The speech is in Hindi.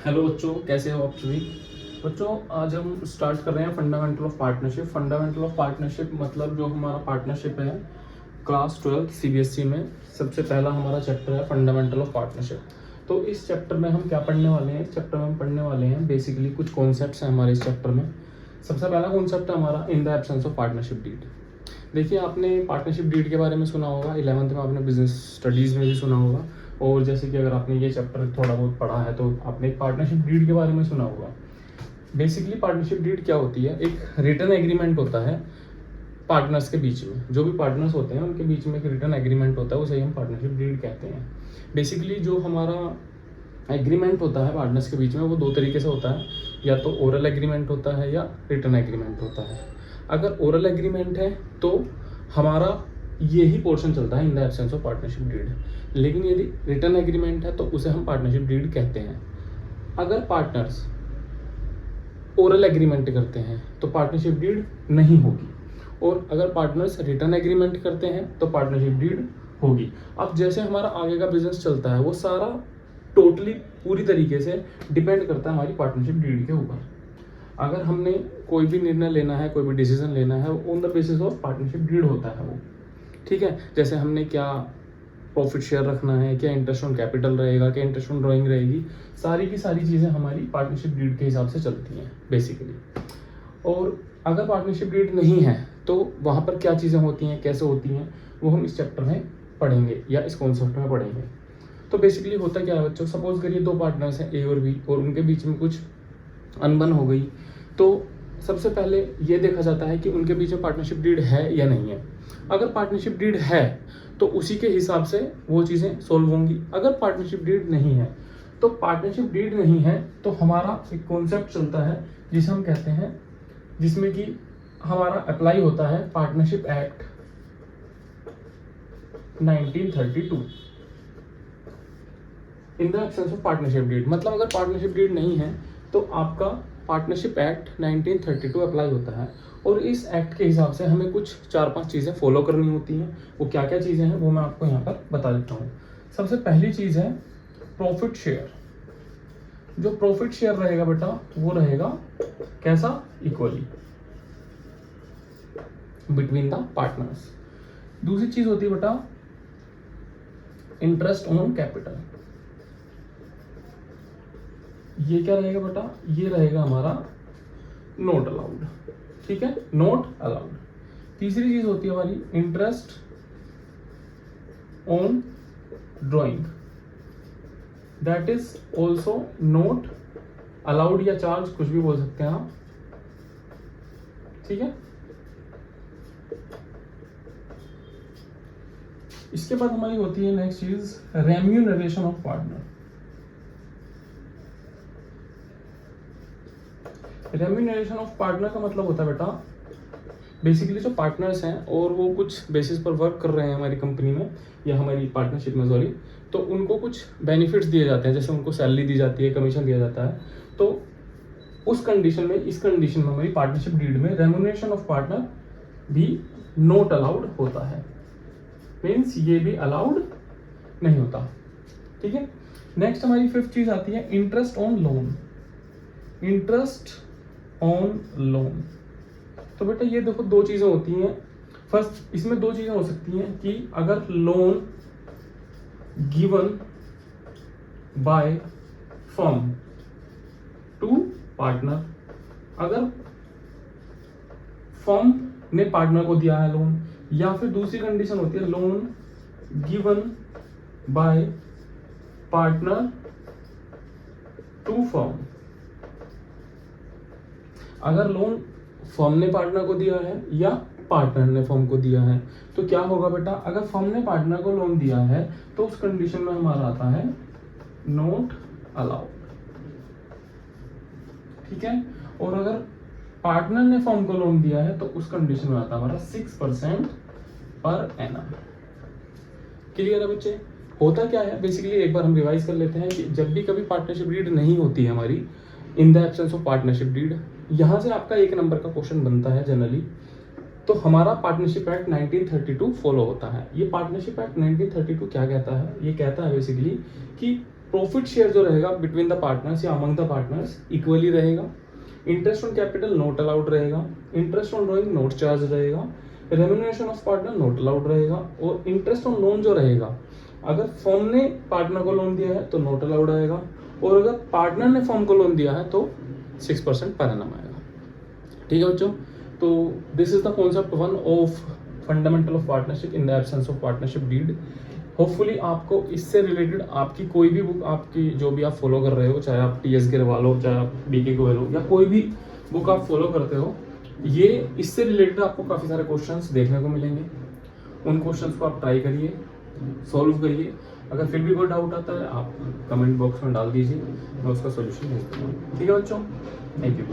हेलो बच्चों, कैसे हो आप सभी। बच्चों, आज हम स्टार्ट कर रहे हैं fundamental of partnership. Fundamental of partnership मतलब जो हमारा पार्टनरशिप है क्लास 12 सीबीएसई में सबसे पहला हमारा चैप्टर है फंडामेंटल ऑफ पार्टनरशिप। तो इस चैप्टर में हम क्या पढ़ने वाले हैं? इस चैप्टर में हम पढ़ने वाले हैं बेसिकली कुछ कॉन्सेप्ट्स हैं हमारे इस चैप्टर में। सबसे पहला कॉन्सेप्ट है हमारा in the absence of partnership deed. देखिए, आपने पार्टनरशिप डीड के बारे में सुना होगा, 11th में आपने बिजनेस स्टडीज़ में भी सुना होगा, और जैसे कि अगर आपने ये चैप्टर थोड़ा बहुत पढ़ा है तो आपने एक पार्टनरशिप डीड के बारे में सुना होगा। बेसिकली पार्टनरशिप डीड क्या होती है? एक रिटर्न एग्रीमेंट होता है पार्टनर्स के बीच में। जो भी पार्टनर्स होते हैं उनके बीच में एक रिटर्न एग्रीमेंट होता है, उसे हम पार्टनरशिप डीड कहते हैं। बेसिकली जो हमारा एग्रीमेंट होता है पार्टनर्स के बीच में वो दो तरीके से होता है, या तो ओरल एग्रीमेंट होता है या रिटर्न एग्रीमेंट होता है। अगर ओरल एग्रीमेंट है तो हमारा यही पोर्शन चलता है in the absence of partnership deed, लेकिन यदि रिटर्न एग्रीमेंट है तो उसे हम पार्टनरशिप डीड कहते हैं। अगर पार्टनर्स ओरल एग्रीमेंट करते हैं तो पार्टनरशिप डीड नहीं होगी, और अगर पार्टनर्स रिटर्न एग्रीमेंट करते हैं तो पार्टनरशिप डीड होगी। अब जैसे हमारा आगे का बिजनेस चलता है वो सारा टोटली पूरी तरीके से डिपेंड करता है हमारी पार्टनरशिप डीड के ऊपर। अगर हमने कोई भी निर्णय लेना है, कोई भी डिसीजन लेना है, on the basis of partnership deed होता है वो। ठीक है, जैसे हमने क्या प्रॉफिट शेयर रखना है, क्या इंटरेस्ट ऑन कैपिटल रहेगा, क्या इंटरेस्ट ऑन ड्राइंग रहेगी, सारी की सारी चीज़ें हमारी पार्टनरशिप डीड के हिसाब से चलती हैं बेसिकली। और अगर पार्टनरशिप डीड नहीं है तो वहाँ पर क्या चीज़ें होती हैं, कैसे होती हैं, वो हम इस चैप्टर में पढ़ेंगे या इस कॉन्सेप्ट में पढ़ेंगे। तो बेसिकली होता क्या है बच्चों, सपोज करिए दो पार्टनर्स हैं ए और बी, और उनके बीच में कुछ अनबन हो गई। तो सबसे पहले ये देखा जाता है कि उनके बीच में पार्टनरशिप डीड है या नहीं है। अगर पार्टनरशिप डीड है तो उसी के हिसाब से वो चीज़ें सोल्व होंगी। अगर पार्टनरशिप डीड नहीं है तो पार्टनरशिप डीड नहीं है तो हमारा एक कॉन्सेप्ट चलता है जिसे हम कहते हैं, जिसमें कि हमारा अप्लाई होता है partnership act 1932 in the absence of partnership deed. मतलब अगर पार्टनरशिप डीड नहीं है तो आपका पार्टनरशिप एक्ट 1932 अप्लाई होता है, और इस एक्ट के हिसाब से हमें कुछ 4-5 चीज़ें फॉलो करनी होती हैं। वो क्या क्या चीज़ें हैं वो मैं आपको यहाँ पर बता देता हूँ। सबसे पहली चीज़ है प्रॉफिट शेयर। जो प्रॉफिट शेयर रहेगा बेटा वो रहेगा कैसा? Equally between the partners. दूसरी चीज़ होती है बेटा इंटरेस्ट ऑन कैपिटल। ये क्या रहेगा बेटा? ये रहेगा हमारा नॉट अलाउड। ठीक है, नॉट अलाउड। तीसरी चीज होती है हमारी interest on drawing, that is also not allowed या चार्ज, कुछ भी बोल सकते हैं आप। ठीक है, इसके बाद हमारी होती है नेक्स्ट चीज remuneration of partner. Remuneration of partner का मतलब होता है बेटा बेसिकली जो पार्टनर्स हैं और वो कुछ बेसिस पर वर्क कर रहे हैं हमारी कंपनी में या हमारी पार्टनरशिप में, सॉरी, तो उनको कुछ बेनिफिट्स दिए जाते हैं, जैसे उनको सैलरी दी जाती है, कमीशन दिया जाता है। तो उस कंडीशन में, इस कंडीशन में हमारी पार्टनरशिप डीड में रेम्यूनरेशन ऑफ पार्टनर भी नॉट अलाउड होता है, मीन्स ये भी अलाउड नहीं होता। ठीक है, नेक्स्ट हमारी फिफ्थ चीज आती है interest on loan. Interest on loan, तो बेटा ये देखो दो चीजें होती हैं। फर्स्ट, इसमें दो चीजें हो सकती हैं कि अगर loan given by firm to partner, अगर फर्म ने पार्टनर को दिया है लोन, या फिर दूसरी कंडीशन होती है loan given by partner to firm. अगर लोन फर्म ने पार्टनर को दिया है या पार्टनर ने फर्म को दिया है तो क्या होगा बेटा? अगर फर्म ने पार्टनर को लोन दिया है तो उस कंडीशन में हमारा आता है नॉट अलाउड। ठीक है, और अगर पार्टनर ने फर्म को लोन दिया है तो उस कंडीशन में आता है हमारा 6% पर एनम। क्लियर है बच्चे? होता क्या है बेसिकली, एक बार हम रिवाइज कर लेते हैं कि जब भी कभी पार्टनरशिप डीड नहीं होती है हमारी in the absence of partnership deed, यहाँ से आपका एक नंबर का क्वेश्चन बनता है जनरली, तो हमारा पार्टनरशिप एक्ट 1932 फॉलो होता है। ये पार्टनरशिप एक्ट 1932 क्या कहता है? ये कहता है बेसिकली कि प्रॉफिट शेयर जो रहेगा बिटवीन द पार्टनर्स या अमंग द पार्टनर्स इक्वली रहेगा। Interest on capital not allowed रहेगा। Interest on drawing not charge रहेगा। Remuneration of partner not allowed रहेगा। और इंटरेस्ट ऑन लोन जो रहेगा, अगर फर्म ने पार्टनर को लोन दिया है तो नॉट अलाउड आएगा, और अगर पार्टनर ने फर्म को लोन दिया है तो 6% पर एनम आएगा। ठीक है बच्चों, तो this is the concept 1 of fundamental of partnership in the absence of partnership deed. Hopefully आपको इससे रिलेटेड आपकी कोई भी बुक, आपकी जो भी आप फॉलो कर रहे हो, चाहे आप TS गिरवाल हो, चाहे आप BK गोयल हो, या कोई भी बुक आप फॉलो करते हो, ये इससे रिलेटेड आपको काफ़ी सारे क्वेश्चंस देखने को मिलेंगे। उन क्वेश्चंस को आप ट्राई करिए, सॉल्व करिए। अगर फिर भी कोई डाउट आता है आप कमेंट बॉक्स में डाल दीजिए, मैं उसका सोल्यूशन भेज दूँगा। ठीक है बच्चों, थैंक यू।